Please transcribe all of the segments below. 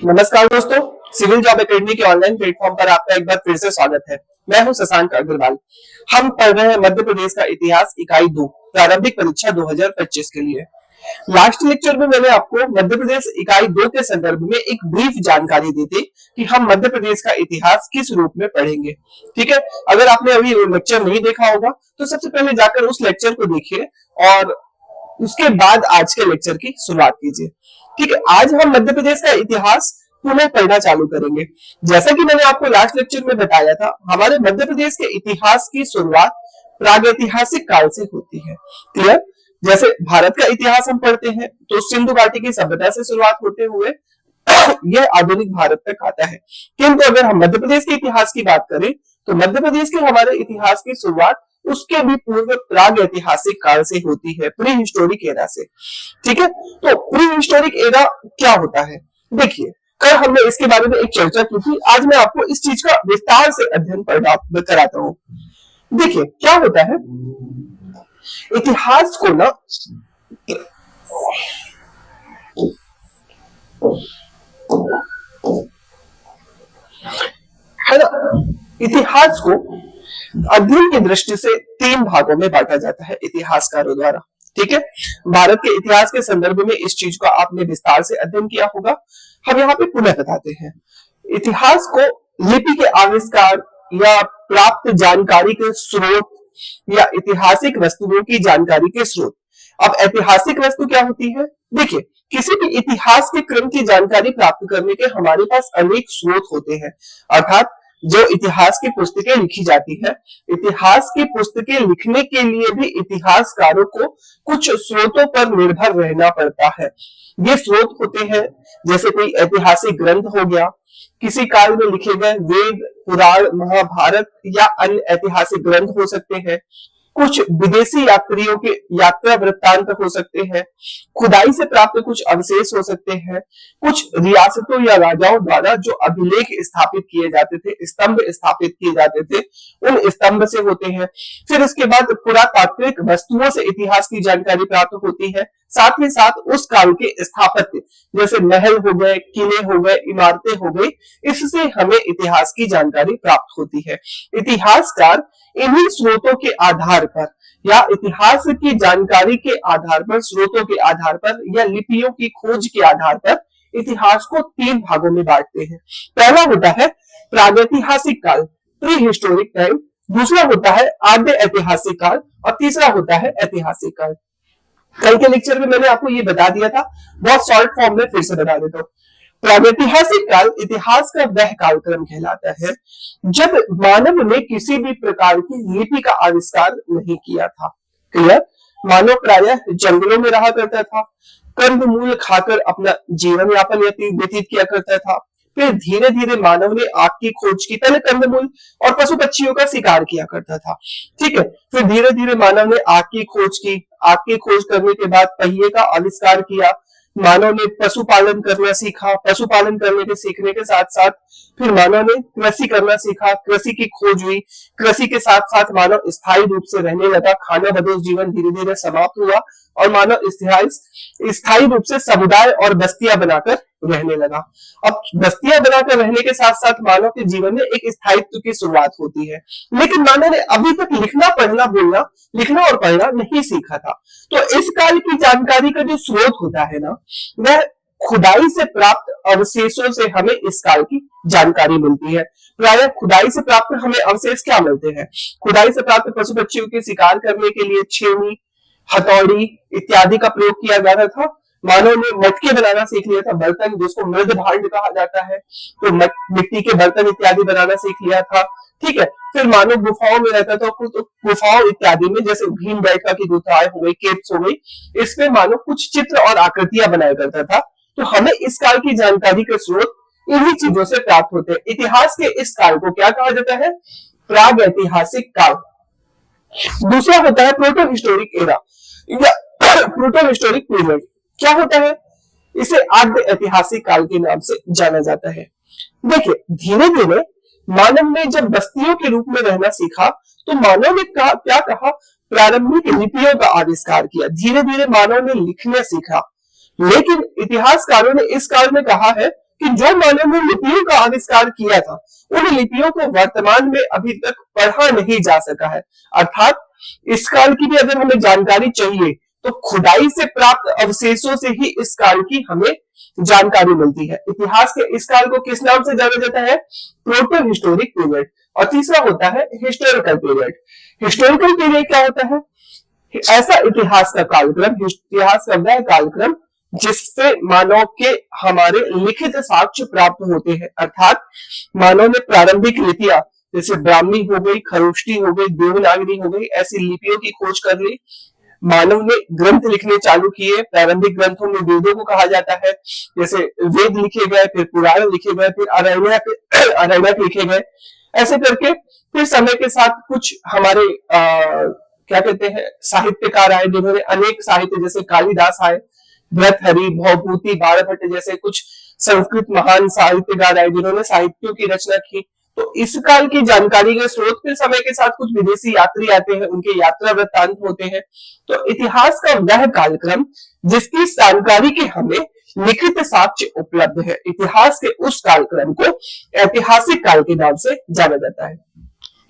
नमस्कार दोस्तों, civil job academy के ऑनलाइन प्लेटफॉर्म पर आपका एक बार फिर से स्वागत है। मैं हूं शशांक अग्रवाल। हम पढ़ रहे हैं मध्य प्रदेश का इतिहास इकाई 2 प्रारंभिक परीक्षा 2025 के लिए। लास्ट लेक्चर में मैंने आपको मध्य प्रदेश इकाई 2 के संदर्भ में एक ब्रीफ जानकारी दी थी कि हम मध्य प्रदेश का इतिहास किस रूप में पढ़ेंगे। ठीक है, अगर आपने अभी लेक्चर नहीं देखा होगा तो सबसे पहले जाकर उस लेक्चर को देखिए और उसके बाद आज के लेक्चर की शुरुआत कीजिए। ठीक है, आज हम मध्य प्रदेश का इतिहास पुनः पढ़ना चालू करेंगे। जैसा कि मैंने आपको लास्ट लेक्चर में बताया था, हमारे मध्य प्रदेश के इतिहास की शुरुआत प्रागैतिहासिक काल से होती है। क्लियर? जैसे भारत का इतिहास हम पढ़ते हैं तो सिंधु घाटी की सभ्यता से शुरुआत होते हुए यह आधुनिक भारत तक आता है। किंतु अगर हम मध्य प्रदेश के इतिहास की बात करें तो मध्य प्रदेश के हमारे इतिहास की शुरुआत उसके भी पूर्व प्राग ऐतिहासिक काल से होती है, प्री हिस्टोरिक एरा से। ठीक है, तो प्री हिस्टोरिक एरा क्या होता है? देखिए, कल हमने इसके बारे में एक चर्चा की थी, आज मैं आपको इस चीज का विस्तार से अध्ययन कराता हूं। देखिए क्या होता है, इतिहास को ना है ना, इतिहास को अध्ययन की दृष्टि से 3 भागों में बांटा जाता है इतिहासकारों द्वारा। ठीक है, भारत के इतिहास के संदर्भ में इस चीज का आपने विस्तार से अध्ययन किया होगा। हम यहाँ पे पुनः बताते हैं, इतिहास को लिपि के आविष्कार या प्राप्त जानकारी के स्रोत या ऐतिहासिक वस्तुओं की जानकारी के स्रोत। अब ऐतिहासिक वस्तु क्या होती है? देखिए, किसी भी इतिहास के क्रम की जानकारी प्राप्त करने के हमारे पास अनेक स्रोत होते हैं, अर्थात जो इतिहास की पुस्तकें लिखी जाती है, इतिहास की पुस्तकें लिखने के लिए भी इतिहासकारों को कुछ स्रोतों पर निर्भर रहना पड़ता है। ये स्रोत होते हैं जैसे कोई ऐतिहासिक ग्रंथ हो गया, किसी काल में लिखे गए वेद, पुराण, महाभारत या अन्य ऐतिहासिक ग्रंथ हो सकते हैं, कुछ विदेशी यात्रियों के यात्रा वृत्तांत हो सकते हैं, खुदाई से प्राप्त कुछ अवशेष हो सकते हैं, कुछ रियासतों या राजाओं द्वारा जो अभिलेख स्थापित किए जाते थे, स्तंभ स्थापित किए जाते थे, उन स्तंभ से होते हैं। फिर उसके बाद पुरातात्विक वस्तुओं से इतिहास की जानकारी प्राप्त होती है, साथ ही साथ उस काल के स्थापत्य जैसे महल हो गए, किले हो गए, इमारतें हो गई, इससे हमें इतिहास की जानकारी प्राप्त होती है। इतिहासकार इन्हीं स्रोतों के आधार पर या इतिहास की जानकारी के आधार पर, स्रोतों के आधार पर या लिपियों की खोज के आधार पर इतिहास को 3 भागों में बांटते हैं। पहला होता है प्रागैतिहासिक काल, प्री हिस्टोरिक टाइम, दूसरा होता है आद्य ऐतिहासिक काल और तीसरा होता है ऐतिहासिक काल। कल के लेक्चर में मैंने आपको ये बता दिया था, बहुत शॉर्ट फॉर्म में फिर से बता देता हूं। प्रागैतिहासिक काल इतिहास का वह कालक्रम कहलाता है जब मानव ने किसी भी प्रकार की लिपि का आविष्कार नहीं किया था। क्लियर? मानव प्रायः जंगलों में रहा करता था, कंदमूल खाकर अपना जीवन यापन व्यतीत किया करता था। फिर धीरे धीरे मानव ने आग की खोज की, पहले कंदमूल और पशु पक्षियों का शिकार किया करता था। ठीक है, फिर धीरे धीरे मानव ने आग की खोज की, आग की खोज करने के बाद पहिए का आविष्कार किया, मानव ने पशुपालन करना सीखा, पशुपालन करने के सीखने के साथ साथ फिर मानव ने कृषि करना सीखा, कृषि की खोज हुई, कृषि के साथ साथ मानव स्थायी रूप से रहने लगा, खाना बदोश जीवन धीरे धीरे समाप्त हुआ और मानव स्थायी रूप से समुदाय और बस्तियां बनाकर रहने लगा। अब बस्तियां बनाकर रहने के साथ साथ मानव के जीवन में एक स्थायित्व की शुरुआत होती है, लेकिन मानव ने अभी तक लिखना पढ़ना बोलना, लिखना और पढ़ना नहीं सीखा था। तो इस काल की जानकारी का जो स्रोत होता है ना, वह खुदाई से प्राप्त अवशेषों से हमें इस काल की जानकारी मिलती है। प्रायः खुदाई से प्राप्त हमें अवशेष क्या मिलते हैं? खुदाई से प्राप्त पशु पक्षियों के शिकार करने के लिए छेनी, हथौड़ी इत्यादि का प्रयोग किया जाता था। मानव ने मटके बनाना सीख लिया था, बर्तन जिसको मृद भांड कहा जाता है, तो मिट्टी के बर्तन इत्यादि बनाना सीख लिया था। ठीक है, फिर मानव गुफाओं में रहता था, तो गुफाओं इत्यादि में जैसे भीम बेटका की गुफाएं हो गई, केव्स हो गई, इसमें मानव कुछ चित्र और आकृतियां बनाया करता था। तो हमें इस काल की जानकारी के स्रोत इन्हीं चीजों से प्राप्त होते हैं। इतिहास के इस काल को क्या कहा जाता है? प्राग ऐतिहासिक काल। दूसरा होता है प्रोटो हिस्टोरिक एरा या प्रोटो हिस्टोरिक पीरियड। क्या होता है? इसे आद्य ऐतिहासिक काल के नाम से जाना जाता है। देखिए, धीरे धीरे मानव ने जब बस्तियों के रूप में रहना सीखा तो मानव ने क्या कहा? प्रारंभिक लिपियों का आविष्कार किया, धीरे धीरे मानव ने लिखना सीखा। लेकिन इतिहासकारों ने इस काल में कहा है कि जो मानव ने लिपियों का आविष्कार किया था उन लिपियों को वर्तमान में अभी तक पढ़ा नहीं जा सका है। अर्थात इस काल की भी अगर हमें जानकारी चाहिए तो खुदाई से प्राप्त अवशेषों से ही इस काल की हमें जानकारी मिलती है। इतिहास के इस काल को किस नाम से जाना जाता है? Proto historic period. और तीसरा होता है हिस्टोरिकल पीरियड। हिस्टोरिकल पीरियड क्या होता है? ऐसा इतिहास का कालक्रम, इतिहास का वह कालक्रम जिससे मानव के हमारे लिखित साक्ष्य प्राप्त होते हैं। अर्थात मानव ने प्रारंभिक लिपियां जैसे ब्राह्मी हो गई, खरोष्टी हो गई, देवनागरी हो गई, ऐसी लिपियों की खोज कर ली। मानव ने ग्रंथ लिखने चालू किए। प्रारंभिक ग्रंथों में वेदों को कहा जाता है। जैसे वेद लिखे गए, फिर पुराण लिखे गए, फिर अरण्यक लिखे गए। ऐसे करके फिर समय के साथ कुछ हमारे क्या कहते हैं साहित्यकार आए जिन्होंने अनेक साहित्य, जैसे कालिदास आए, भर्तृहरि, भौभूति, बाणभट्ट जैसे कुछ संस्कृत महान साहित्यकार आए जिन्होंने साहित्यों की रचना की। तो इस काल की जानकारी के स्रोत फिर समय के साथ कुछ विदेशी यात्री आते हैं, उनके यात्रा वृत्तांत होते हैं। तो इतिहास का वह कालक्रम जिसकी जानकारी के हमें लिखित साक्ष्य उपलब्ध है, इतिहास के उस कालक्रम को ऐतिहासिक काल के नाम से जाना जाता है।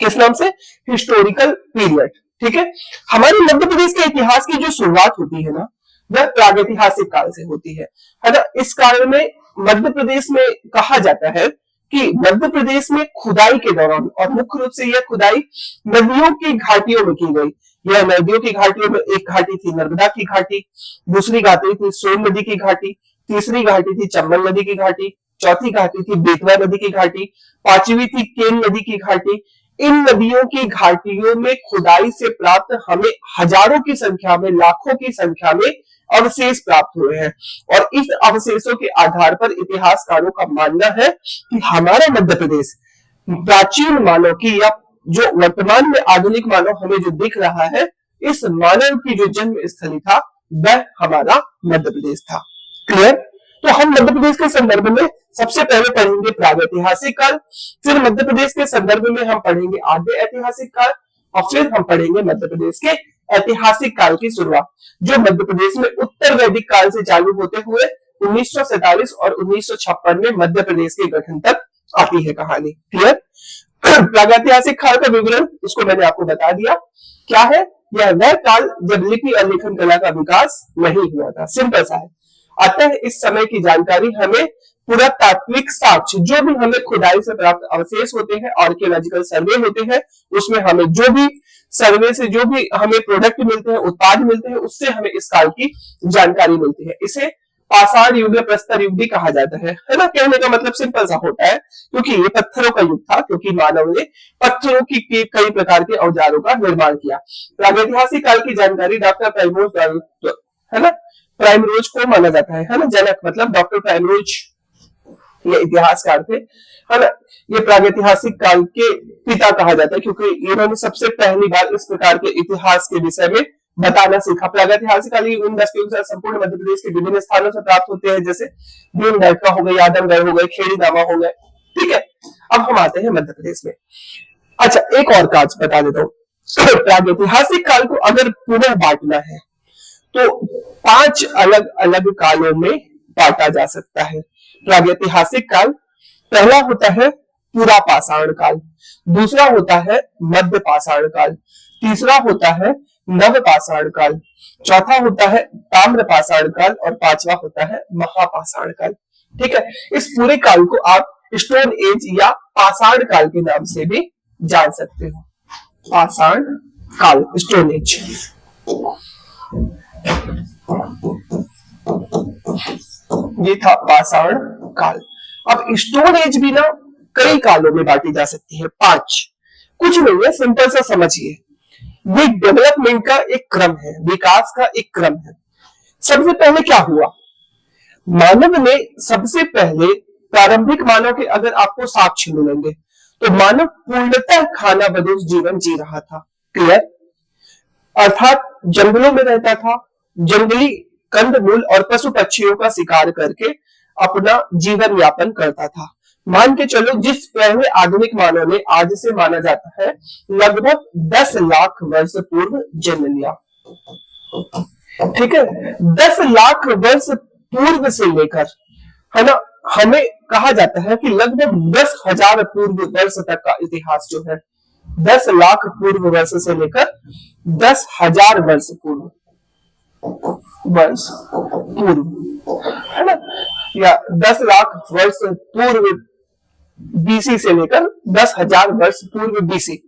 किस नाम से? Historical period. ठीक है। हमारे मध्य प्रदेश के इतिहास की जो शुरुआत होती है ना, वह प्रागैतिहासिक काल से होती है ना। इस काल में मध्य प्रदेश में कहा जाता है कि मध्य प्रदेश में खुदाई के दौरान, और मुख्य रूप से यह खुदाई नदियों की घाटियों में की गई। यह नदियों की घाटियों में एक घाटी थी नर्मदा की घाटी, दूसरी घाटी थी सोन नदी की घाटी, तीसरी घाटी थी चंबल नदी की घाटी, चौथी घाटी थी बेतवा नदी की घाटी, पांचवी थी केन नदी की घाटी। इन नदियों की घाटियों में खुदाई से प्राप्त हमें हजारों की संख्या में, लाखों की संख्या में अवशेष प्राप्त हुए हैं। और इस अवशेषों के आधार पर इतिहासकारों का मानना है कि हमारा मध्य प्रदेश प्राचीन मानव की, या जो वर्तमान में आधुनिक मानव हमें जो दिख रहा है, इस मानव की जो जन्म स्थली था वह हमारा मध्य प्रदेश था। क्लियर? तो हम मध्य प्रदेश के संदर्भ में सबसे पहले पढ़ेंगे प्रागैतिहासिक काल, फिर मध्य प्रदेश के संदर्भ में हम पढ़ेंगे आद्य ऐतिहासिक काल, और फिर हम पढ़ेंगे मध्य प्रदेश के ऐतिहासिक काल की शुरुआत, जो मध्य प्रदेश में उत्तर वैदिक काल से चालू होते हुए 1947 और 1956 में मध्य प्रदेश के गठन तक आती है कहानी। क्लियर? प्रागैतिहासिक काल का विवरण इसको मैंने आपको बता दिया। क्या है? यह वह काल जब लिपि और लेखन कला का विकास नहीं हुआ था। सिंपल सा है। अतः इस समय की जानकारी हमें पुरातात्विक साक्ष्य, जो भी हमें खुदाई से प्राप्त अवशेष होते हैं, आर्कियोलॉजिकल सर्वे होते हैं, उसमें हमें जो भी सर्वे से जो भी हमें प्रोडक्ट मिलते हैं, उत्पाद मिलते हैं, उससे हमें इस काल की जानकारी मिलती है। इसे पाषाण युग या प्रस्तर युग भी कहा जाता है ना। कहने का मतलब सिंपल सा होता है, क्योंकि ये पत्थरों का युग था, क्योंकि मानव ने पत्थरों की कई प्रकार के औजारों का निर्माण किया। प्रागैतिहासिक काल की जानकारी डॉक्टर प्राइमरोज, है ना, प्राइमरोज को माना जाता है ना, जनक मतलब डॉक्टर प्राइमरोज ये इतिहासकार थे, है ना। ये प्रागैतिहासिक काल के पिता कहा जाता है, क्योंकि इन्होंने सबसे पहली बार इस प्रकार के इतिहास के विषय में बताना सीखा। प्रागैतिहासिक काल इन 10 के अनुसार संपूर्ण मध्य प्रदेश के विभिन्न स्थानों से प्राप्त होते हैं, जैसे भीमगढ़ हो गए, आदमगढ़ हो गए, खेड़ी नामा हो गए। ठीक है। अब हम आते हैं मध्य प्रदेश में। अच्छा, एक और काज बता देता हूँ। प्रागैतिहासिक काल को अगर पुनः बांटना है तो 5 अलग अलग कालों में बांटा जा सकता है। प्रागैतिहासिक काल पहला होता है पुरा पाषाण काल, दूसरा होता है मध्य पाषाण काल, तीसरा होता है नव पाषाण काल, चौथा होता है ताम्र पाषाण काल, और पांचवा होता है महापाषाण काल। ठीक है। इस पूरे काल को आप स्टोन एज या पाषाण काल के नाम से भी जान सकते हो। पाषाण काल, स्टोन एज। ये था पाषाण काल। अब स्टोन एज भी ना कई कालों में बांटी जा सकती है, 5। कुछ नहीं है, सिंपल सा समझिए। ये डेवलपमेंट का एक क्रम है, विकास का एक क्रम है। सबसे पहले क्या हुआ? मानव ने सबसे पहले, प्रारंभिक मानव के अगर आपको साक्ष्य मिलेंगे तो मानव पूर्णतः खानाबदोश जीवन जी रहा था। क्लियर? अर्थात जंगलों में रहता था, जंगली कंदमूल और पशु पक्षियों का शिकार करके अपना जीवन यापन करता था। मान के चलो जिस पहले आधुनिक मानव ने आज से माना जाता है लगभग 10 लाख वर्ष पूर्व जन्म लिया। ठीक है। 10 लाख वर्ष पूर्व से लेकर, है ना, हमें कहा जाता है कि लगभग 10,000 पूर्व वर्ष तक का इतिहास जो है, 10 लाख पूर्व वर्ष से लेकर 10,000 वर्ष पूर्व है ना, या 10 लाख वर्ष पूर्व बीसी से लेकर 10,000 वर्ष पूर्व बीसी,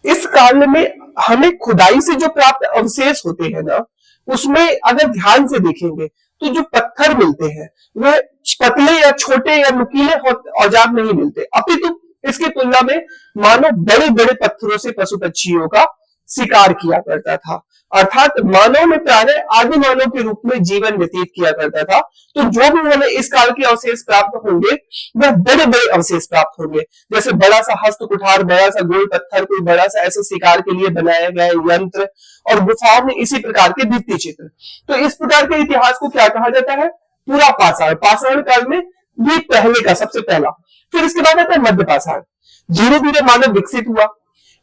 इस काल में हमें खुदाई से जो प्राप्त अवशेष होते हैं ना, उसमें अगर ध्यान से देखेंगे तो जो पत्थर मिलते हैं वह पतले या छोटे या नुकीले औजार नहीं मिलते, अपितु इसकी तुलना में मानव बड़े बड़े पत्थरों से पशु पक्षियों का शिकार किया करता था, अर्थात मानव में प्रायः आदि मानव के रूप में जीवन व्यतीत किया करता था। तो जो भी हमें इस काल के अवशेष प्राप्त होंगे वह बड़े बड़े अवशेष प्राप्त होंगे, जैसे बड़ा सा हस्त कुठार, बड़ा सा गोल पत्थर, कोई बड़ा सा ऐसे शिकार के लिए बनाया गया यंत्र, और गुफाओं में इसी प्रकार के भित्ति चित्र। तो इस प्रकार के इतिहास को क्या कहा जाता है? पूरा पाषाण। पाषाण काल में भी पहले का सबसे पहला, फिर इसके बाद आता है मध्य पाषाण। धीरे धीरे मानव विकसित हुआ,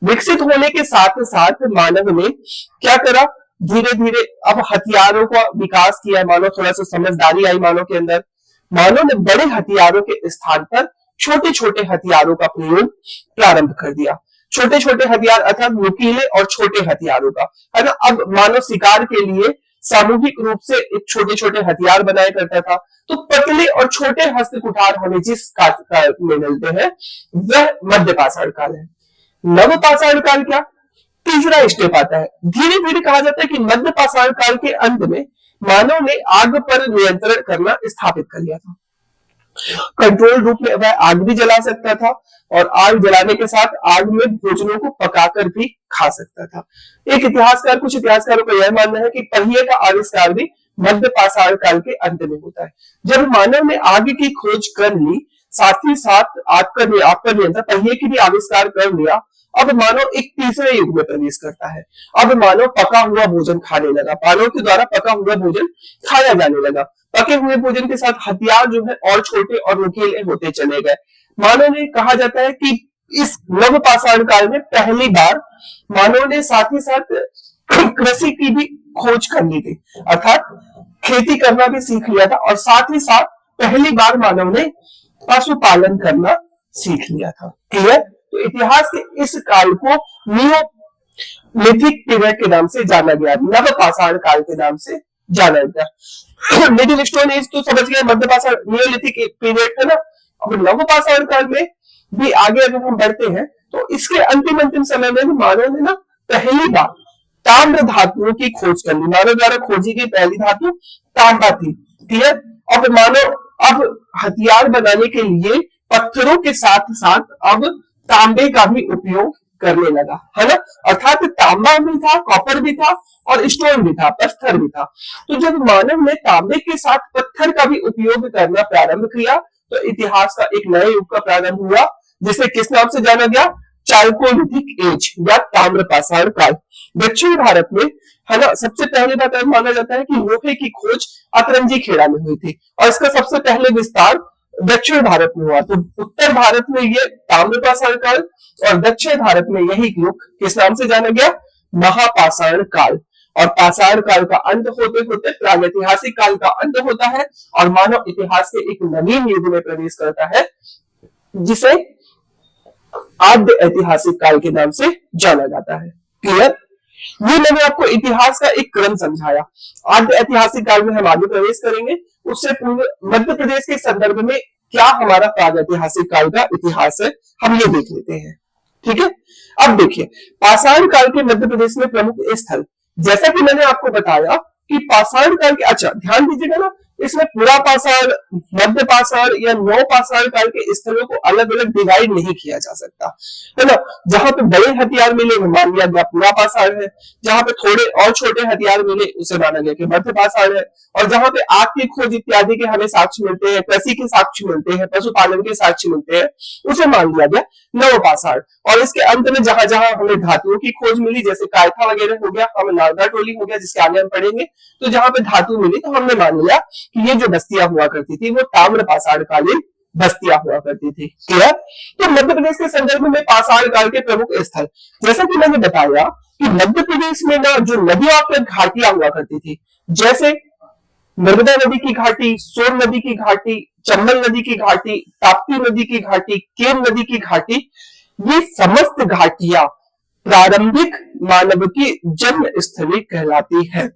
विकसित होने के साथ साथ मानव ने क्या करा, धीरे धीरे अब हथियारों का विकास किया, मानव थोड़ा सा समझदारी आई मानव के अंदर, मानव ने बड़े हथियारों के स्थान पर छोटे छोटे हथियारों का प्रयोग प्रारंभ कर दिया। छोटे छोटे हथियार अर्थात नुकीले और छोटे हथियारों का, है ना। अब मानव शिकार के लिए सामूहिक रूप से एक छोटे छोटे हथियार बनाया करता था। तो पतले और छोटे हस्त कुठार हमें जिस काल में मिलते हैं वह मध्य पाषाण काल है। नव पाषाण काल क्या, तीसरा स्टेप आता है। धीरे धीरे कहा जाता है कि मध्य पाषाण काल के अंत में मानव ने आग पर नियंत्रण करना स्थापित कर लिया था। कंट्रोल रूप में वह आग भी जला सकता था और आग जलाने के साथ आग में भोजनों को पकाकर भी खा सकता था। एक इतिहासकार, कुछ इतिहासकारों का यह मानना है कि पहिए का आविष्कार भी मध्य पाषाण काल के अंत में होता है। जब मानव ने आग की खोज कर ली, साथ ही साथ आग पर नियंत्रण, पहिए की भी आविष्कार कर लिया, अब मानव एक तीसरे युग में प्रवेश करता है। अब मानव पका हुआ भोजन खाने लगा, मानव के द्वारा पका हुआ भोजन खाया जाने लगा। पके हुए भोजन के साथ हथियार जो है और छोटे और नुकीले होते चले गए। मानव ने, कहा जाता है कि इस नव पाषाण काल में पहली बार मानव ने साथ ही साथ कृषि की भी खोज कर ली थी, अर्थात खेती करना भी सीख लिया था, और साथ ही साथ पहली बार मानव ने पशुपालन करना सीख लिया था। क्लियर? तो इतिहास के इस काल को नियोलिथिक पीरियड के नाम से जाना गया, नव पाषाण काल के नाम से जाना गया। मिडिल स्टोन एज तो समझ गए, मध्य पाषाण, नियोलिथिक पीरियड है ना। अब नव पाषाण काल में भी आगे अगर हम बढ़ते हैं तो इसके अंतिम समय में मानव ने ना पहली बार ताम्र धातुओं की खोज कर ली। मानव द्वारा खोजी गई पहली धातु तांबा थी। क्लियर? अब मानव अब हथियार बनाने के लिए पत्थरों के साथ साथ अब तांबे का भी उपयोग करने लगा, है ना। अर्थात तांबा भी था, कॉपर भी था और स्टोन भी था, पत्थर भी था। तो जब मानव ने तांबे के साथ पत्थर का भी उपयोग करना प्रारंभ किया तो इतिहास का एक नए युग का प्रारंभ हुआ, जिसे किस नाम से जाना गया? चाल्कोलिथिक एज या ताम्र पाषाण काल। दक्षिण भारत में, है ना, सबसे पहले बात माना जाता है कि लोहे की खोज अतरंजी खेड़ा में हुई थी और इसका सबसे पहले विस्तार दक्षिण भारत में हुआ। तो उत्तर भारत में ये ताम्र पाषाण काल और दक्षिण भारत में यही युग किस नाम से जाना गया? महापाषाण काल। और पाषाण काल का अंत होते होते प्रागैतिहासिक काल का अंत होता है और मानव इतिहास के एक नवीन युग में प्रवेश करता है, जिसे आद्य ऐतिहासिक काल के नाम से जाना जाता है। क्लियर? ये मैंने आपको इतिहास का एक क्रम समझाया। आद्य ऐतिहासिक काल में हम आगे प्रवेश करेंगे, उससे पूर्व मध्य प्रदेश के संदर्भ में क्या हमारा प्रागैतिहासिक काल का इतिहास है हम ये देख लेते हैं। ठीक है? अब देखिए, पाषाण काल के मध्य प्रदेश में प्रमुख स्थल, जैसा कि मैंने आपको बताया कि पाषाण काल के, अच्छा ध्यान दीजिएगा ना, इसमें पूरा पाषाण, मध्य पाषाण या नव पाषाण काल के स्थलों को अलग अलग डिवाइड नहीं किया जा सकता, है ना। जहां पे बड़े हथियार मिले वो मान लिया गया पूरा पाषाण है, जहां पे थोड़े और छोटे हथियार मिले उसे माना गया कि मध्य पाषाण है, और जहां पे आग की खोज इत्यादि के हमें साक्ष्य मिलते हैं, कृषि के साक्ष्य मिलते हैं, पशुपालन के साक्ष्य मिलते हैं, उसे मान लिया गया नव पाषाण। और इसके अंत में जहां जहां हमें धातुओं की खोज मिली, जैसे कायथा वगैरह हो गया, हमें नारदा टोली हो गया जिसके आगे हम पढ़ेंगे, तो जहां पे धातु मिली तो हमने मान लिया कि ये जो बस्तियां हुआ करती थी वो ताम्र पाषाण कालीन बस्तियां हुआ करती थी। क्लियर? तो मध्य प्रदेश के संदर्भ में पाषाण काल के प्रमुख स्थल, जैसा कि मैंने बताया कि मध्य प्रदेश में ना जो नदियों पर घाटियां हुआ करती थी, जैसे नर्मदा नदी की घाटी, सोन नदी की घाटी, चंबल नदी की घाटी, ताप्ती नदी की घाटी, केन नदी की घाटी, ये समस्त घाटियां प्रारंभिक मानव की जन्म स्थली कहलाती है।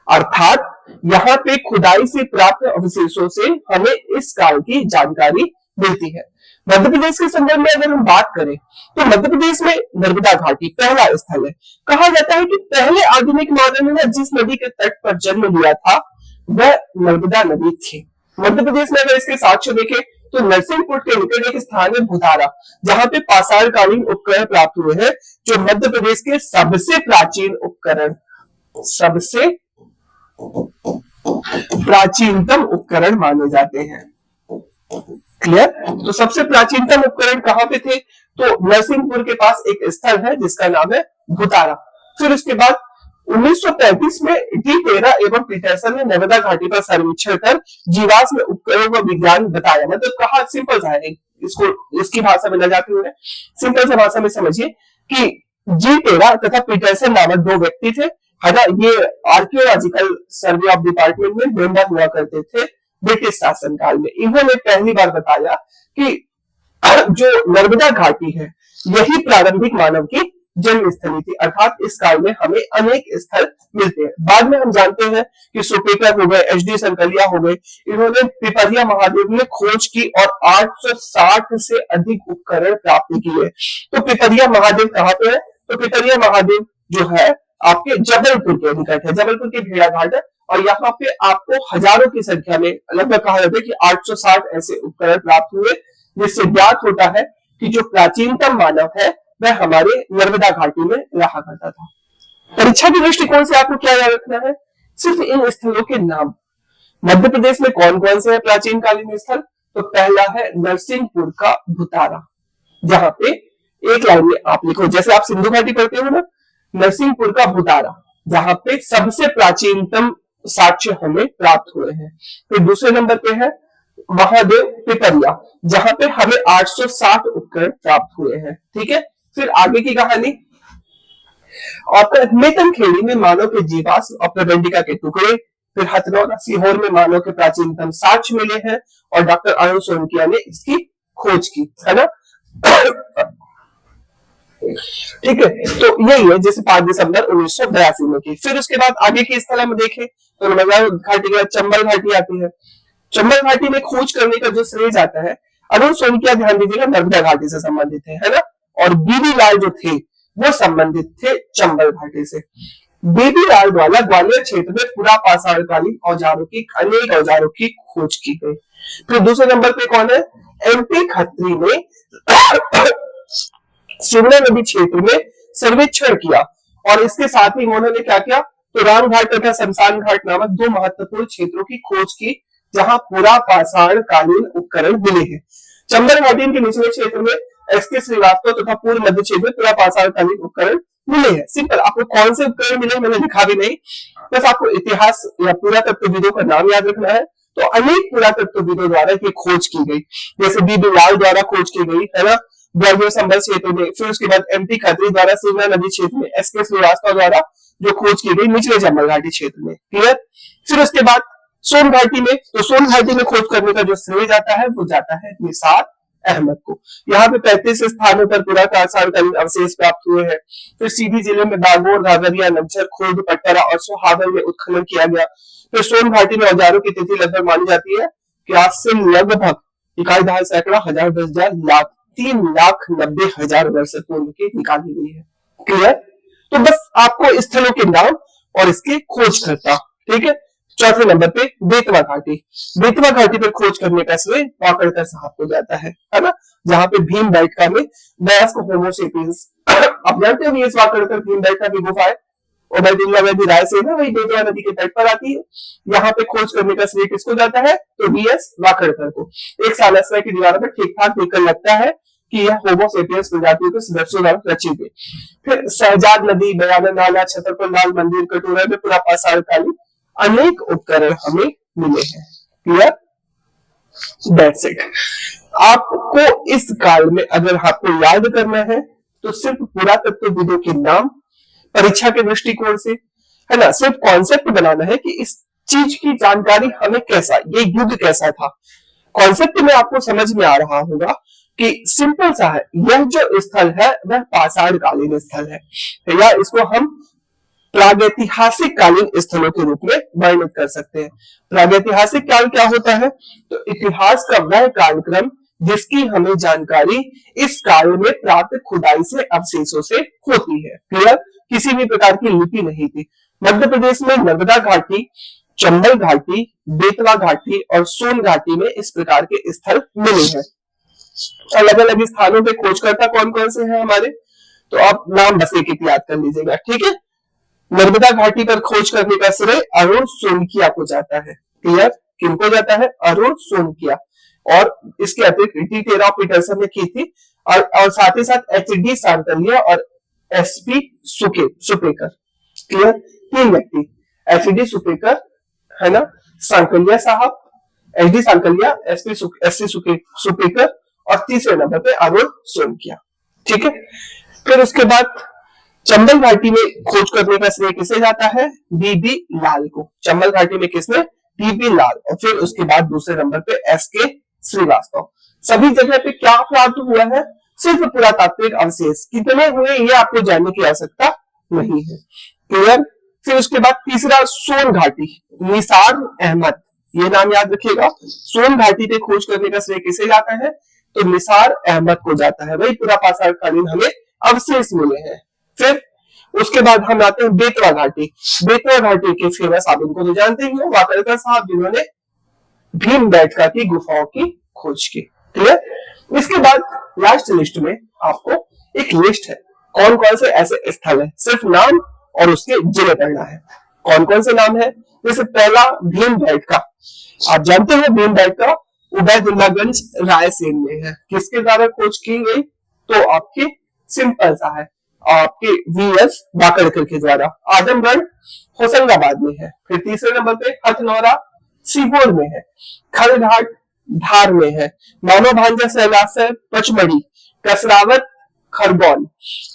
अर्थात यहाँ पे खुदाई से प्राप्त अवशेषों से हमें इस काल की जानकारी मिलती है। मध्य प्रदेश के संदर्भ में अगर हम बात करें तो मध्य प्रदेश में नर्मदा घाटी पहला स्थल है। कहा जाता है कि पहले आधुनिक मानव ने जिस नदी के तट पर जन्म लिया था वह नर्मदा नदी थी। मध्य प्रदेश में अगर इसके साक्ष्य देखें तो नरसिंहपुर के निकट एक स्थान है भूतारा, जहां पे पाषाणकालीन उपकरण प्राप्त हुए हैं, जो मध्य प्रदेश के सबसे प्राचीन उपकरण, सबसे प्राचीनतम उपकरण माने जाते हैं। क्लियर? तो सबसे प्राचीनतम उपकरण कहां पे थे? तो नरसिंहपुर के पास एक स्थल है जिसका नाम है भूतारा। फिर उसके बाद 1935 में डी टेरा एवं पीटरसन ने नर्मदा घाटी पर सर्वेक्षण कर जीवाश्म उपकरणों का विज्ञान बताया। मतलब कहा सिंपल सा है, इसको इसकी भाषा में न जाते हुए सिंपल सा भाषा में समझिए कि जी टेरा तथा पीटरसन नामक दो व्यक्ति थे, है ना। ये आर्कियोलॉजिकल सर्वे ऑफ डिपार्टमेंट में मेंबर हुआ करते थे ब्रिटिश शासनकाल में। इन्होंने पहली बार बताया कि जो नर्मदा घाटी है यही प्रारंभिक मानव की जन्म स्थली थी। अर्थात इस काल में हमें अनेक स्थल मिलते हैं। बाद में हम जानते हैं कि सुपेकर हो गए, एच.डी. संकलिया हो गए, इन्होंने पिपरिया महादेव में खोज की और 860 से अधिक उपकरण प्राप्त किए। तो पिपरिया महादेव कहाँ पे है? तो पिपरिया महादेव जो है आपके जबलपुर के निकट है, जबलपुर के भेड़ाघाट है, और यहाँ पे आपको हजारों की संख्या में लगभग कहा जाता है कि 860 ऐसे उपकरण प्राप्त हुए, जिससे ज्ञात होता है कि जो प्राचीनतम मानव है वह हमारे नर्मदा घाटी में रहा करता था। परीक्षा के दृष्टिकोण से आपको क्या याद रखना है? सिर्फ इन स्थलों के नाम। मध्य प्रदेश में कौन कौन से है प्राचीन कालीन स्थल? तो पहला है नरसिंहपुर का भूतारा, जहां पे एक लाइन में आप लिखो, जैसे आप सिंधु घाटी पढ़ते हो ना, नरसिंहपुर का भूतारा, जहां पे सबसे प्राचीनतम साक्ष्य हमें प्राप्त हुए हैं। फिर दूसरे नंबर पे है महादेव पिपरिया, जहां पे हमें 860 उपकरण प्राप्त हुए हैं। ठीक है, फिर आगे की कहानी, और मेतनखेड़ी में मानव के जीवाश्म और प्रबंडिका के टुकड़े, फिर हथनौरा सीहोर में मानव के प्राचीनतम साक्ष्य मिले हैं और डॉक्टर अरुण सोनकिया ने इसकी खोज की, है ना। ठीक है, तो यही है जैसे 5 दिसंबर 1982 में की। फिर उसके बाद आगे की स्थल हम देखें तो नर्मदा घाटी के बाद चंबल घाटी आती है। चंबल घाटी में खोज करने का जो श्रेय जाता है अरुण सोनकिया, ध्यान दीजिएगा, नर्मदा घाटी से संबंधित है ना। और बीबी लाल जो थे वो संबंधित थे चंबल घाटी से। बीबी लाल द्वारा ग्वालियर क्षेत्र में पुरा पाषाणकालीन औजारों की अनेक औजारों की खोज की गई। फिर दूसरे नंबर पे कौन है? एमपी खत्री ने शिमला नदी क्षेत्र में सर्वेक्षण किया और इसके साथ ही उन्होंने क्या किया? तो राम घाट तथा शमशान घाट नामक दो महत्वपूर्ण क्षेत्रों की खोज की, जहां पूरा पाषाणकालीन उपकरण मिले हैं। चंबल घाटी के निचले क्षेत्र में एसके श्रीवास्तव तथा पूर्व मध्य क्षेत्र में पूरा पाषाणकालीन उपकरण मिले हैं। सिंपल, आपको कौन से उपकरण मिले मैंने लिखा भी नहीं, बस आपको इतिहास या पुरातत्वविदों का नाम याद रखना है। तो अनेक पुरातत्वविदों द्वारा ये खोज की गई, जैसे बीबी लाल द्वारा खोज की गई, है ना, ग्वालियर संबल क्षेत्र में। फिर उसके बाद एमपी खत्री द्वारा शिमला नदी क्षेत्र में, एसके श्रीवास्तव द्वारा जो खोज की गई निचले चंबल घाटी क्षेत्र में। क्लियर? फिर उसके बाद सोन घाटी में, तो सोन घाटी में खोज करने का जो श्रेय जाता है वो जाता है निसार अहमद को। यहाँ पे 35 स्थानों पर पूरा पाषाणकालीन अवशेष प्राप्त हुए हैं। फिर सीधी जिले में बागोर, घाघरिया, नक्सर, खुर्द, पट्टरा और सोहागल में उत्खनन किया गया। फिर सोन घाटी में औजारों की तिथि लगभग मानी जाती है कि आज से लगभग इकाई दहाई सैकड़ा हजार 10,000 लाख 3,90,000 वर्ष पूर्व की निकाली गई है। क्लियर? तो बस आपको स्थलों के नाम और इसके खोजकर्ता। ठीक है, चौथे नंबर पे बेतवा घाटी। बेतवा घाटी पर खोज करने का श्रेय वाकड़कर साहब को जाता है ना, जहां पे भीम बैठका में वयस्क होमोसेपियंस, आप जानते हो वीएस वाकड़कर भीम बैठका की गुफा है उबैदुल्लाह वैदी राय से ना, वही बेतवा नदी के तट पर आती है। यहाँ पे खोज करने का श्रेय किसको जाता है? तो वीएस वाकड़कर को। एक सालासरा की दीवारों पर ठीक ठाक देखकर लगता है कि यह होमोसेपियंस प्रजातियों के सदस्यों द्वारा रचित है। फिर शहजाद नदी, बयाना नाला, छतरपुर लाल मंदिर, कटोरा में पूरा पाषाणकालीन अनेक उपकरण हमें मिले हैं। क्लियर? That's it. आपको इस काल में अगर आपको याद करना है तो सिर्फ पुरातत्वविदों के नाम, परीक्षा के दृष्टिकोण से, है ना, सिर्फ कॉन्सेप्ट बनाना है कि इस चीज की जानकारी हमें कैसा, ये युग कैसा था, कॉन्सेप्ट में आपको समझ में आ रहा होगा कि सिंपल सा है, यह जो स्थल है वह पाषाण कालीन स्थल है, या इसको हम प्रागैतिहासिक कालीन स्थलों के रूप में वर्णित कर सकते हैं। प्रागैतिहासिक काल क्या होता है? तो इतिहास का वह कालक्रम जिसकी हमें जानकारी इस काल में प्राप्त खुदाई से अवशेषों से होती है। क्लियर? किसी भी प्रकार की लिपि नहीं थी। मध्य प्रदेश में नर्मदा घाटी, चंबल घाटी, बेतवा घाटी और सोन घाटी में इस प्रकार के स्थल मिले हैं। अलग अलग स्थानों पे खोजकर्ता कौन कौन से हैं हमारे, तो आप नाम बस एक याद कर लीजिएगा, ठीक है। नर्मदा घाटी पर खोज करने का श्रेय अरुण सोनकिया को जाता है। क्लियर? किनको जाता है? अरुण सोनकिया। और इसके अतिरिक्त टी टेरा पीटरसन ने की थी, और साथ ही साथ एच.डी. सांकलिया और एस.पी. सुपेकर। क्लियर? 3 व्यक्ति, एच.डी. सुपेकर, है ना, सांकलिया साहब, एच.डी. सांकलिया, एस.सी. सुपेकर, और तीसरे नंबर पे अरुण सोनकिया। ठीक है। फिर उसके बाद चंबल घाटी में खोज करने का श्रेय किसे जाता है? बी.बी. लाल को। चंबल घाटी में किसने? बी.बी. लाल। और फिर उसके बाद दूसरे नंबर पे एस.के. श्रीवास्तव। सभी जगह पे क्या प्राप्त हुआ है? सिर्फ पुरातात्विक अवशेष। कितने हुए ये आपको जानने की आवश्यकता नहीं है। क्लियर? फिर उसके बाद तीसरा सोन घाटी, निसार अहमद, ये नाम याद रखिएगा। सोन घाटी पे खोज करने का श्रेय किसे जाता है? तो निसार अहमद को जाता है। वही पूरा पाषाण कालीन हमें अवशेष मिले हैं। फिर उसके बाद हम आते हैं बेतवा घाटी। बेतवा घाटी के फेमस, आप इनको तो जानते ही हो, वाकरकर साहब, जिन्होंने भीमबेटका की गुफाओं की खोज की। क्लियर? इसके बाद लास्ट लिस्ट में आपको एक लिस्ट है, कौन कौन से ऐसे स्थल है, सिर्फ नाम और उसके जिले पढ़ना है। कौन कौन से नाम है? जैसे पहला भीमबेटका, आप जानते हो भीमबेटका उबैदुल्लागंज रायसेन में है। किसके द्वारा खोज की गई? तो आपके सिंपल सा है, आपके वी.एस. वाकड़कर के द्वारा। आजमगढ़ होशंगाबाद में है। फिर तीसरे नंबर पे हथनौरा सीहोर में है। खलघाट धार में है। मानो भांजा सहलासर पचमढ़ी, कसरावत खरगोन,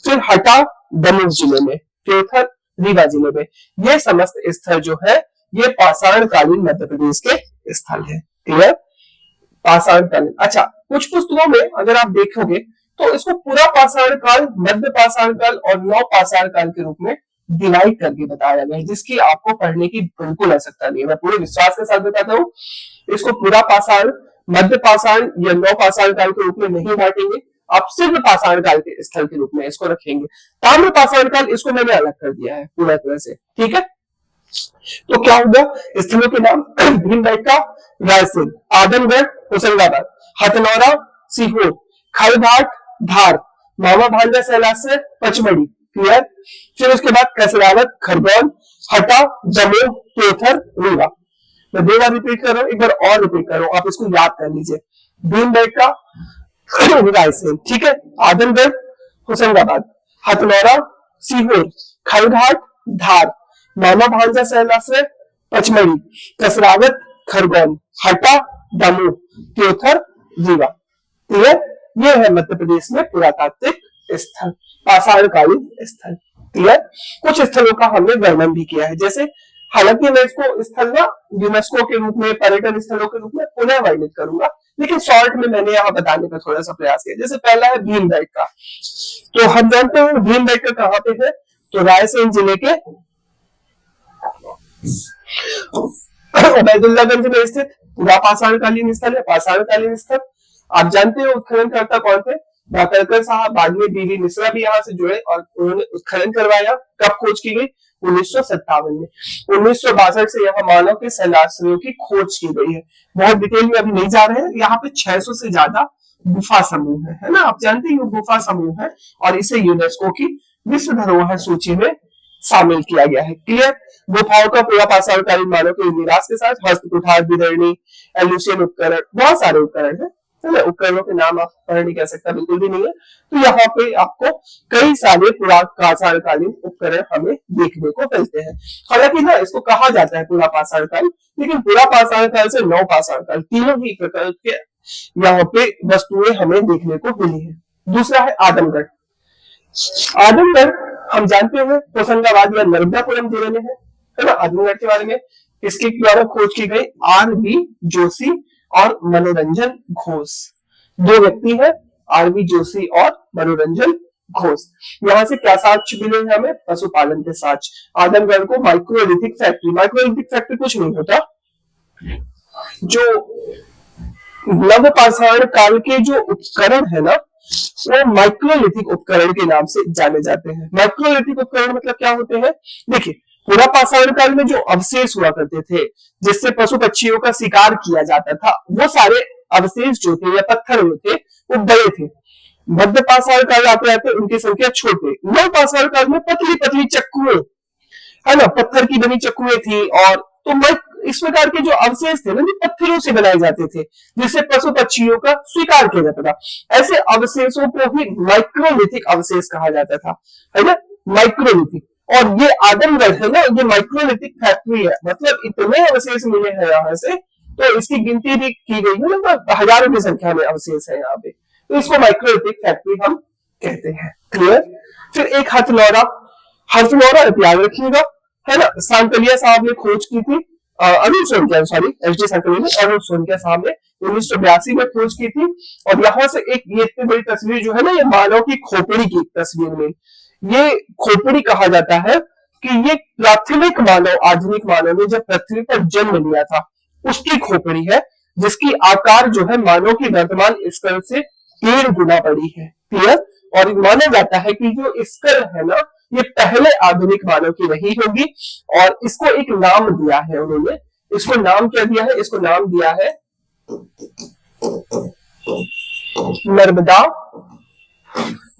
फिर हटा दमोह जिले में, केथर रीवा जिले में। ये समस्त स्थल जो है ये पाषाण कालीन मध्य प्रदेश के स्थल है। क्लियर? पाषाण कालीन। अच्छा, कुछ पुस्तकों में अगर आप देखोगे तो इसको पूरा पाषाण काल, मध्य पाषाण काल और नव पाषाण काल के रूप में डिवाइड करके बताया गया है, जिसकी आपको पढ़ने की बिल्कुल आवश्यकता नहीं है। मैं पूरे विश्वास के साथ बताता हूँ, इसको पूरा पाषाण, मध्य पाषाण या नव पाषाण काल के रूप में नहीं बांटेंगे। आप सिर्फ पाषाण काल के स्थल के रूप में इसको रखेंगे। ताम्र पाषाण काल इसको मैंने अलग कर दिया है पूरा तरह से। ठीक है, तो क्या होगा? स्थलों के नाम भीमबेटका रायसेन, आदमगढ़ होशंगाबाद, हथनौरा सीहोर, खलघाट धार, मामा भांजा सहलासर पचमढ़ी। क्लियर? फिर उसके बाद कसरावत खरगोन, हटा दमोह केथर रीवा। मैं 2 बार रिपीट कर रहा हूं, एक बार और रिपीट कर रहा हूं, आप इसको याद कर लीजिए। भीमबेटका रायसेन, ठीक है, आदमगढ़ होशंगाबाद, हथनौरा सीहोर, खलघाट धार, मामा भांजा सहलासर पचमढ़ी, कसरावत खरगोन, हटा दमोह केथर रीवा। क्लियर? ये है मध्य प्रदेश में पुरातात्विक स्थल, पाषाणकालीन स्थल। क्लियर? कुछ स्थलों का हमने वर्णन भी किया है, जैसे हालांकि मैं इसको स्थल ना यूनेस्को के रूप में, पर्यटन स्थलों के रूप में पुनः वर्णित करूंगा, लेकिन शॉर्ट में मैंने यहाँ बताने का थोड़ा सा प्रयास किया। जैसे पहला है भीमबेटका, तो हम जानते हैं भीमबेटका कहाँ पे है? तो रायसेन जिले के उबैदुल्लागंज में स्थित पूरा पाषाणकालीन स्थल है। पाषाणकालीन स्थल आप जानते हो उत्खननकर्ता कौन थे? वाकरकर साहब, बाद में डी.वी. मिश्रा भी यहाँ से जुड़े और उन्होंने उत्खनन करवाया। कब खोज की गई? 1957 में। 1962 से यहाँ मानव के शैलाश्रयों की खोज की गई है। बहुत डिटेल में अभी नहीं जा रहे हैं। यहाँ पे 600 से ज्यादा गुफा समूह है ना, आप जानते हैं गुफा समूह है, और इसे यूनेस्को की विश्व धरोहर सूची में शामिल किया गया है। क्लियर? गुफाओं का पूरा पाषाणकालीन मानव के निवास के साथ हस्त कुठार, बिदरणी, एल्यूशियन उपकरण, बहुत सारे उपकरण है। उपकरणों के नाम आप पढ़ नहीं कह सकता, बिल्कुल भी नहीं है। तो यहाँ पे आपको कई सारे पूरा पाषाणकालीन उपकरण हमें देखने को मिलते हैं। हालांकि ना इसको कहा जाता है पूरा पाषाणकाल, लेकिन पूरा पाषाणकाल से नव पाषाणकाल, तीनों ही प्रकार के यहाँ पे वस्तुएं हमें देखने को मिली है। दूसरा है आदमगढ़। आदमगढ़ हम जानते हैं होशंगाबाद या नर्मदापुरम जिले में है ना। आदमगढ़ के बारे में इसके द्वारा खोज की गई R.B. जोशी और मनोरंजन घोष। दो व्यक्ति हैं, आरवी जोशी और मनोरंजन घोष। यहाँ से क्या साक्ष्य मिले हैं हमें? पशुपालन के साक्ष्य। आदमगढ़ को माइक्रोलिथिक फैक्ट्री, माइक्रोलिथिक फैक्ट्री कुछ नहीं होता, जो नवपाषाण काल के जो उपकरण है ना, वो माइक्रोलिथिक उपकरण के नाम से जाने जाते हैं। माइक्रोलिथिक उपकरण मतलब क्या होते हैं? देखिए, पूरा पाषाण काल में जो अवशेष हुआ करते थे, जिससे पशु पक्षियों का शिकार किया जाता था, वो सारे अवशेष जो थे या पत्थर जो थे वो बड़े थे। मध्य पाषाण काल आते आते उनकी संख्या छोटे। नव पाषाण काल में पतली पतली चक्कुएं, है ना, पत्थर की बनी चक्कुएं थी, और तो इस प्रकार के जो अवशेष थे ना, जो पत्थरों से बनाए जाते थे, जिससे पशु पक्षियों का शिकार किया जाता था, ऐसे अवशेषों को ही माइक्रोलिथिक अवशेष कहा जाता था, है ना, माइक्रोलिथिक। और ये आदमगढ़ है ना, ये माइक्रोलिथिक फैक्ट्री है, मतलब इतने अवशेष मिले हैं यहाँ से, तो इसकी गिनती भी की गई है, मतलब हजारों की संख्या में अवशेष है यहाँ पे, तो इसको माइक्रोलिथिक फैक्ट्री हम कहते हैं। क्लियर? फिर एक हथलौरा, हथलौरा याद रखिएगा, है ना, सांकलिया साहब ने खोज की थी, Arun Sonkiya, sorry, H D Sankalia ने, अरुण सोनकिया साहब ने 1982 में खोज की थी। और यहाँ से एक ये इतनी बड़ी तस्वीर जो है ना, ये मानव की खोपड़ी की तस्वीर में, ये खोपड़ी कहा जाता है कि ये प्राथमिक मानव, आधुनिक मानव ने जब पृथ्वी पर जन्म लिया था उसकी खोपड़ी है, जिसकी आकार जो है मानव की वर्तमान स्केल से 3 गुना बड़ी है। क्लियर? और माना जाता है कि जो स्केल है ना, ये पहले आधुनिक मानव की रही होगी, और इसको एक नाम दिया है उन्होंने। इसको नाम क्या दिया है? इसको नाम दिया है नर्मदा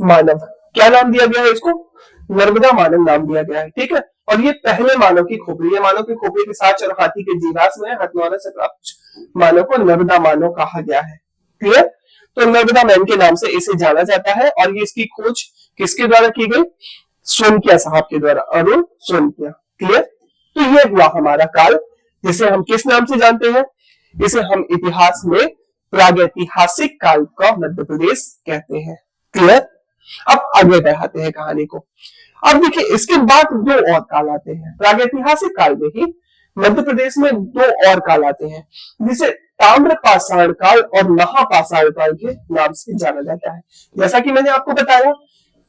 मानव। क्या नाम दिया गया है इसको? नर्मदा मानव नाम दिया गया है। ठीक है, और ये पहले मानव की खोपड़ी है। मानव की खोपड़ी के साथ और हाथी के जीवाश में हथनौरा से प्राप्त मानव को नर्मदा मानव कहा गया है। क्लियर? तो नर्मदा मैन के नाम से इसे जाना जाता है, और ये इसकी खोज किसके द्वारा की गई? सोनकिया साहब के द्वारा, अरुण सोनकिया। क्लियर? तो ये हुआ हमारा काल, जिसे हम किस नाम से जानते हैं? इसे हम इतिहास में प्रागैतिहासिक काल का मध्य प्रदेश कहते हैं। क्लियर? अब आगे बढ़ाते हैं कहानी को। अब देखिए, इसके बाद 2 और काल आते हैं। प्रागैतिहासिक काल में ही मध्य प्रदेश में 2 और काल आते हैं, जिसे ताम्रपाषाण काल और महापाषाण काल के नाम से जाना जाता है। जैसा कि मैंने आपको बताया,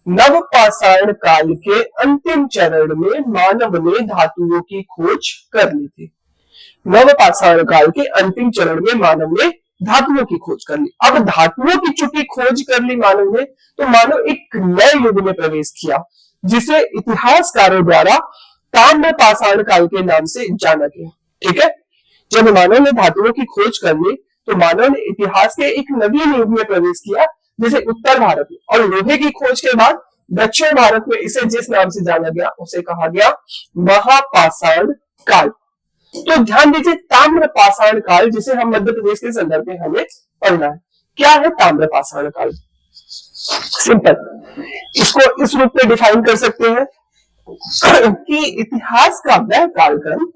नवपाषाण काल के अंतिम चरण में मानव ने धातुओं की खोज कर ली थी। नवपाषाण काल के अंतिम चरण में मानव ने धातुओं की खोज कर ली। अब धातुओं की चूंकि खोज कर ली मानव ने, तो मानव एक नए युग में प्रवेश किया, जिसे इतिहासकारों द्वारा ताम्रपाषाण काल के नाम से जाना गया। ठीक है, जब मानव ने धातुओं की खोज कर ली, तो मानव ने इतिहास के एक नवीन युग में प्रवेश किया, जिसे उत्तर भारत में, और लोहे की खोज के बाद दक्षिण भारत में इसे जिस नाम से जाना गया उसे कहा गया महापाषाण काल। तो ध्यान दीजिए, ताम्रपाषाण काल, जिसे हम मध्य प्रदेश के संदर्भ में हमें पढ़ना है। क्या है ताम्रपाषाण काल? सिंपल, इसको इस रूप में डिफाइन कर सकते हैं कि इतिहास का वह कालक्रम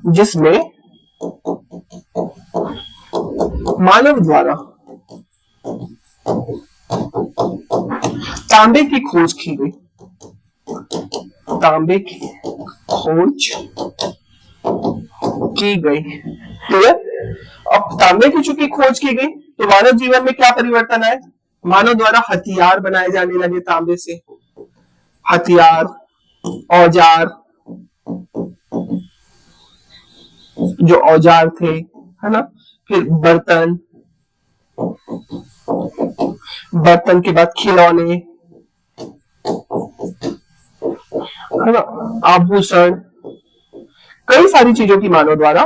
जिसमें मानव द्वारा तांबे की खोज की गई। तांबे की खोज की गई। क्लियर? अब तांबे की चूंकि खोज की गई, तो मानव जीवन में क्या परिवर्तन आए? मानव द्वारा हथियार बनाए जाने लगे तांबे से। हथियार, औजार, जो औजार थे, है ना, फिर बर्तन, बर्तन के बाद खिलौने, है ना, आभूषण, कई सारी चीजों की मानव द्वारा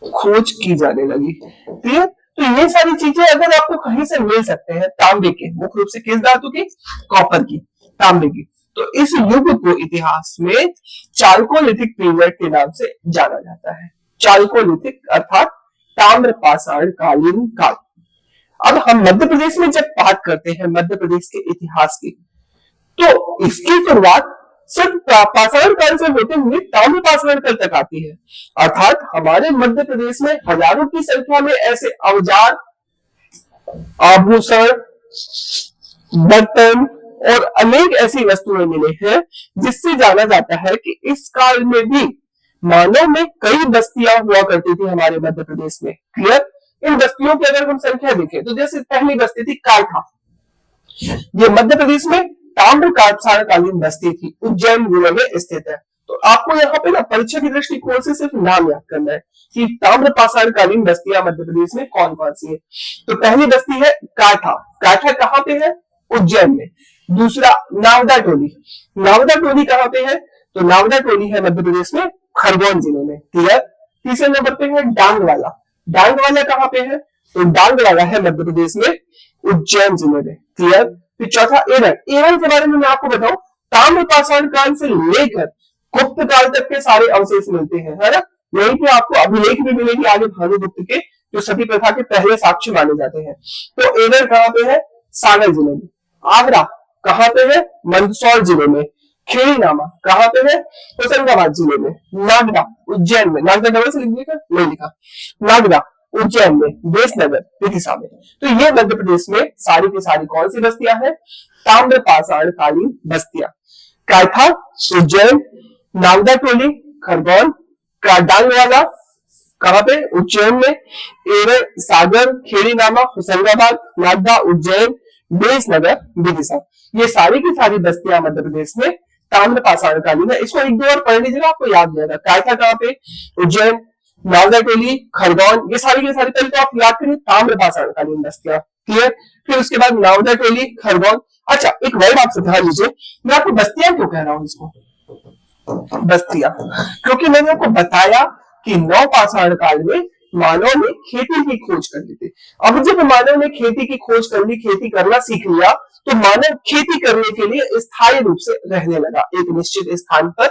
खोज की जाने लगी। क्लियर? तो ये सारी चीजें अगर आपको कहीं से मिल सकते हैं, तांबे के, मुख्य रूप से किस धातु की? कॉपर की, तांबे की, तो इस युग को इतिहास में चाल्कोलिथिक पीरियड के नाम से जाना जाता है। चाल्कोलिथिक अर्थात ताम्रपाषाण कालीन काल। अब हम मध्य प्रदेश में जब बात करते हैं मध्य प्रदेश के इतिहास की, तो इसकी शुरुआत सिर्फ पाषाण काल से होते हुए ताम्रपाषाण काल तक आती है। अर्थात हमारे मध्य प्रदेश में हजारों की संख्या में ऐसे औजार, आभूषण, बर्तन और अनेक ऐसी वस्तुएं मिले हैं जिससे जाना जाता है कि इस काल में भी मानव में कई बस्तियां हुआ करती थी हमारे मध्य प्रदेश में। क्लियर? इन बस्तियों की अगर हम संख्या देखें तो जैसे पहली बस्ती थी काठा, ये मध्य प्रदेश में ताम्र कालीन बस्ती थी, उज्जैन जिले में स्थित है। तो आपको यहाँ पे ना परीक्षा की दृष्टिकोण से सिर्फ नाम याद करना है कि ताम्र कालीन बस्तियां मध्य प्रदेश में कौन कौन सी है। तो पहली बस्ती है काठा, काठा कहाँ पे है? उज्जैन में। दूसरा नावदा टोली, नावदा टोली कहाँ पे है? तो नावदा टोली है मध्य प्रदेश में खरगोन जिले में। क्लियर? तीसरे नंबर पे है डांगवाला, डांगवाला कहाँ पे है? तो डांगवाला है मध्य प्रदेश में उज्जैन जिले में। क्लियर? फिर चौथा एरन, एरन के बारे में मैं आपको बताऊं, ताम्रपाषाण काल से लेकर गुप्त काल तक के सारे अवशेष मिलते हैं, है ना। यहीं पे आपको अभिलेख भी मिलेगी आगे भानुगुप्त के, जो सती प्रथा के पहले साक्ष्य माने जाते हैं। तो एरन कहाँ पे है? सागर जिले में। आगरा कहाँ पे है? मंदसौर जिले में। खेड़ीनामा कहाँ पे है? होशंगाबाद जिले में। नागदा उज्जैन में, नागदा डबल से लिख दिएगा, नहीं लिखा, नागदा उज्जैन में। बेसनगर विदिशा में। तो ये मध्य प्रदेश में सारी की सारी कौन सी बस्तियां हैं? ताम्रपाषाण कालीन बस्तियां। काठा, उज्जैन, नागदा टोली, खरगोन, डांगवाला कहाँ पे? उज्जैन में। एरन, सागर, खेड़ीनामा, होशंगाबाद, नागदा, उज्जैन, बेसनगर, विदिशा, ये सारी की सारी बस्तियां मध्य प्रदेश में ताम्रपाषाण कालीन है। इसको एक दो बार पढ़ लीजिएगा, आपको याद रहेगा। काठा कहाँ पे? उज्जैन, नागदा टोली, खरगोन, ये सारी की सारी पहले तो आप याद करिए ताम्रपाषाण कालीन बस्तियां। क्लियर? फिर उसके बाद नागदा टोली, खरगोन। अच्छा, एक वर्ड आपसे ध्यान दीजिए, मैं आपको बस्तियां क्यों कह रहा हूं इसको बस्तियां, क्योंकि मैंने आपको बताया कि नवपाषाण काल में मानव ने खेती की खोज कर ली थी। अब जब मानव ने खेती की खोज कर ली, खेती करना सीख लिया, तो मानव खेती करने के लिए स्थायी रूप से रहने लगा, एक निश्चित स्थान पर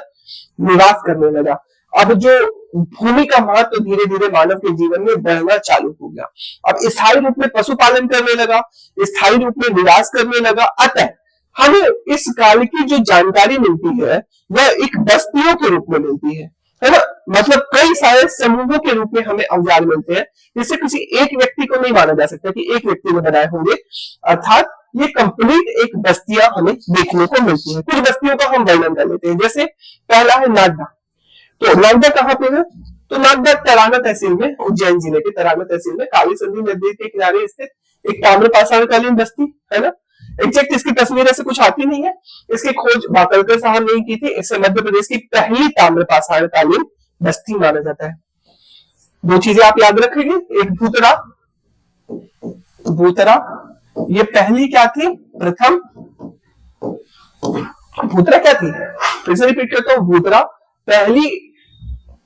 निवास करने लगा। अब जो भूमि का महत्व तो धीरे धीरे मानव के जीवन में बढ़ना चालू हो गया। अब स्थायी रूप में पशुपालन करने लगा, स्थायी रूप में निवास करने लगा। अतः हमें इस काल की जो जानकारी मिलती है वह एक बस्तियों के रूप में मिलती है ना। मतलब कई सारे समूहों के रूप में हमें औजार मिलते हैं, जिससे किसी एक व्यक्ति को नहीं माना जा सकता कि एक व्यक्ति ने बनाए होंगे, अर्थात ये कंप्लीट एक बस्तियां हमें देखने को मिलती है। कुछ बस्तियों का हम वर्णन कर लेते हैं। जैसे पहला है नागदा, तो नागदा कहाँ पे है? तो नागदा तराना तहसील में, उज्जैन जिले के तराना तहसील में काली सिंधु नदी के किनारे स्थित एक ताम्रपाषाण कालीन बस्ती है ना। एग्जैक्ट इसकी तस्वीर ऐसे कुछ आती नहीं है, इसकी खोज वाकलकर साहब ने की थी। इसे मध्य प्रदेश की पहली ताम्रपाषाण कालीन बस्ती माना जाता है। दो चीजें आप याद रखेंगे, एक भूतरा, भूतरा ये पहली क्या थी? प्रथम भूतरा क्या थी? फिर से रिपीट करता हूं, भूतरा पहली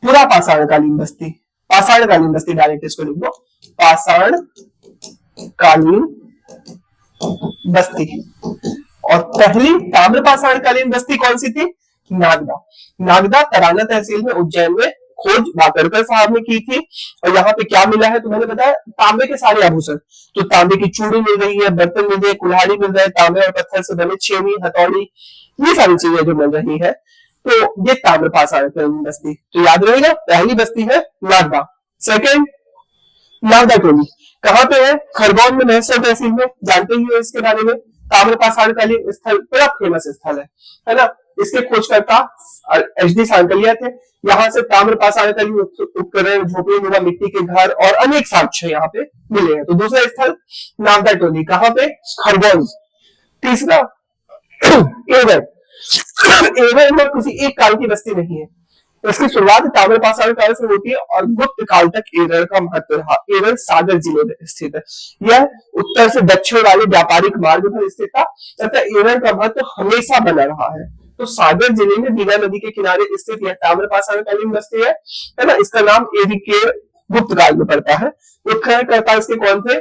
पूरा पाषाण कालीन बस्ती, पाषाण कालीन बस्ती डायरेक्ट इसको लिख दो, पाषाण कालीन बस्ती। और पहली ताम्रपाषाण कालीन बस्ती कौन सी थी? नागदा। नागदा तराना तहसील में, उज्जैन में खोज वाकरकर साहब ने की थी। और यहाँ पे क्या मिला है तो मैंने बताया, तांबे के सारे आभूषण, तो तांबे की चूड़ी मिल रही है, बर्तन मिल रहे, कुल्हाड़ी मिल रहा है, तांबे और पत्थर से बने छेनी, हथौड़ी, ये सारी चीजें जो मिल रही है, तो ये ताम्रपाषाण कालीन बस्ती। तो याद रहेगा, पहली बस्ती है नागदा। सेकेंड नागदा टोली कहाँ पे है? खरगोन में, महसर तहसील में, जानते ही हो इसके बारे में। ताम्रपाषाण कालीन स्थल बड़ा फेमस स्थल है ना। इसके खोजकर्ता एच डी सांकलिया थे। यहाँ से ताम्रपाषाण कालीन उपकरण, झोपड़ी नुमा मिट्टी के घर और अनेक साक्ष्य यहाँ पे मिले हैं। तो दूसरा स्थल नागदा टोली कहाँ पे? खरगोन। तीसरा एवर, एवर में किसी एक काल की बस्ती नहीं है, इसकी शुरुआत ताम्रपाषाण काल से होती है और गुप्त काल तक एरर का महत्व रहा। एरर सागर जिले में स्थित है, यह उत्तर से दक्षिण वाले व्यापारिक मार्ग पर स्थित था तथा एरर का महत्व हमेशा बना रहा है। तो सागर जिले में बीना नदी के किनारे स्थित यह ताम्रपाषाण कालीन बस्ती है ना। इसका नाम एरिकेर गुप्त काल में पड़ता है। उत्खननकर्ता इसके कौन थे?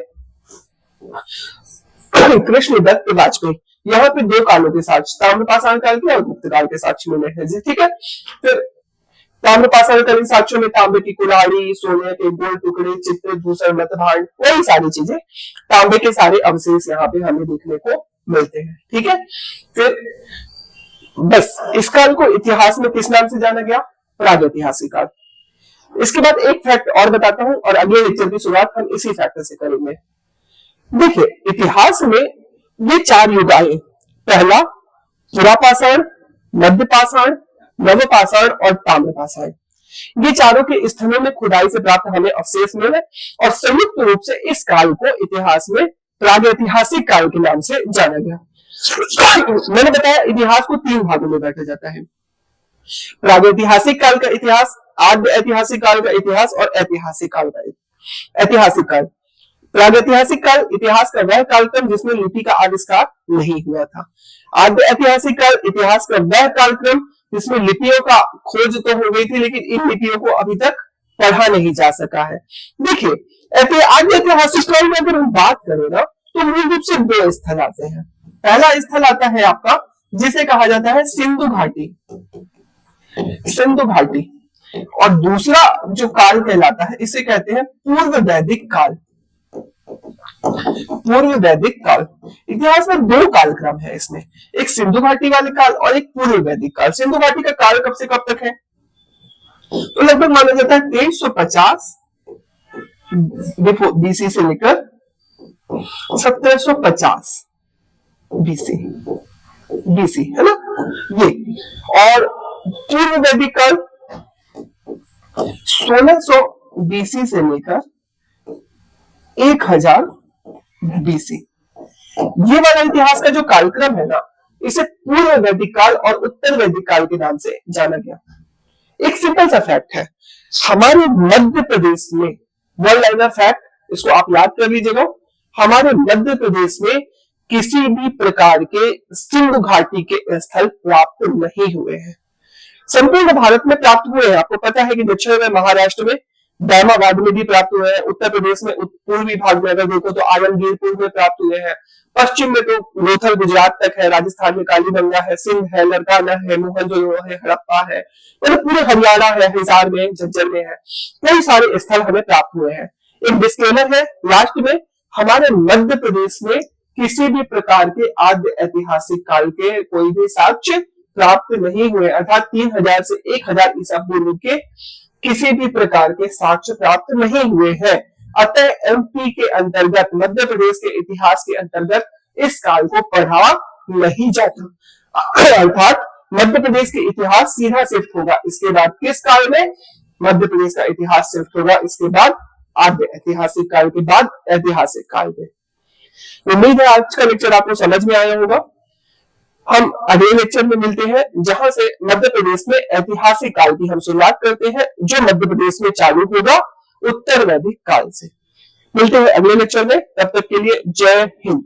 कृष्ण दत्त वाजपेयी। यहाँ पे दो कालों के साक्ष्य, ताम्रपाषाण काल के और गुप्त काल के साक्ष्य मिले हैं। ठीक है, फिर ताम्रपाषाण कालीन साक्ष्यों में तांबे की कुल्हाड़ी, सोने के गोल टुकड़े, चित्र, दूसर, मतभांड, वही सारी चीजें, तांबे के सारे अवशेष यहाँ पे हमें देखने को मिलते हैं। ठीक है, फिर बस इस काल को इतिहास में किस नाम से जाना गया? प्रागैतिहासिक काल। इसके बाद एक फैक्ट और बताता हूं और अगले लेक्चर की शुरुआत हम इसी फैक्टर से करेंगे। देखिए, इतिहास में ये चार युग आए, पहला पुरापाषाण, मध्यपाषाण, नवपाषाण और ताम्रपाषाण। ये चारों के स्थलों में खुदाई से प्राप्त हमें अवशेष मिले और संयुक्त रूप से इस काल को इतिहास में प्रागैतिहासिक काल के नाम से जाना गया। मैंने बताया इतिहास को 3 भागों में बांटा जाता है, प्रागैतिहासिक काल का इतिहास, आद्य ऐतिहासिक काल का इतिहास और ऐतिहासिक काल का ऐतिहासिक काल। प्रागैतिहासिक काल इतिहास का वह कालक्रम जिसमें लिपि का आविष्कार नहीं हुआ था। आद्य ऐतिहासिक काल इतिहास का वह कालक्रम जिसमें लिपियों का खोज तो हो गई थी लेकिन इन लिपियों को अभी तक पढ़ा नहीं जा सका है। देखिए आद्य ऐतिहासिक काल में अगर हम बात करें ना तो मूल रूप से 2 स्थल आते हैं। पहला स्थल आता है आपका जिसे कहा जाता है सिंधु घाटी, सिंधु घाटी, और दूसरा जो काल कहलाता है इसे कहते हैं पूर्व वैदिक काल। पूर्व वैदिक काल इतिहास में 2 कालक्रम है इसमें, एक सिंधु घाटी वाले काल और एक पूर्व वैदिक काल। सिंधु घाटी का काल कब से कब तक है तो लगभग माना जाता है 2350 बीसी से लेकर 1750 बीसी, बीसी है ना ये। और पूर्व वैदिक काल 1600 बीसी से लेकर 1000 बीसी। ये वाला इतिहास का जो कालक्रम है ना इसे पूर्व वैदिक काल और उत्तर वैदिक काल के नाम से जाना गया। एक सिंपल सा फैक्ट है, हमारे मध्य प्रदेश में, वन लाइनर फैक्ट, इसको आप याद कर लीजिएगा, हमारे मध्य प्रदेश में किसी भी प्रकार के सिंधु घाटी के स्थल प्राप्त नहीं हुए हैं। संपूर्ण भारत में प्राप्त हुए हैं, आपको पता है कि दक्षिण में महाराष्ट्र में दामाबाद में भी प्राप्त हुए हैं, उत्तर प्रदेश में पूर्वी भाग में अगर देखो तो आलमगीरपुर में प्राप्त हुए हैं, पश्चिम में तो लोथल गुजरात तक है, राजस्थान में कालीबंगा है, सिंध है, नरकाना है, मोहनजोदड़ो है, हड़प्पा है, मतलब पूरे हरियाणा है, हिसार में, झज्जर में है, कई सारे स्थल हमें प्राप्त हुए हैं। एक डिस्क्लेमर है लास्ट में, हमारे मध्य प्रदेश में किसी भी प्रकार के आद्य ऐतिहासिक काल के कोई भी साक्ष्य प्राप्त नहीं हुए, अर्थात 3000 से 1000 ईसा पूर्व के किसी भी प्रकार के साक्ष्य प्राप्त नहीं हुए हैं। अतः एमपी के अंतर्गत, मध्य प्रदेश के इतिहास के अंतर्गत इस काल को पढ़ा नहीं जाता, अर्थात मध्य प्रदेश के इतिहास सीधा शिफ्ट होगा इसके बाद किस काल में, मध्य प्रदेश का इतिहास शिफ्ट होगा इसके बाद आद्य ऐतिहासिक काल के बाद ऐतिहासिक काल में। उम्मीद है आज का लेक्चर आपको समझ में आया होगा। हम अगले लेक्चर में मिलते हैं जहां से मध्य प्रदेश में ऐतिहासिक काल की हम शुरुआत करते हैं, जो मध्य प्रदेश में चालू होगा उत्तर वैदिक काल से। मिलते हैं अगले लेक्चर में, तब तक के लिए जय हिंद।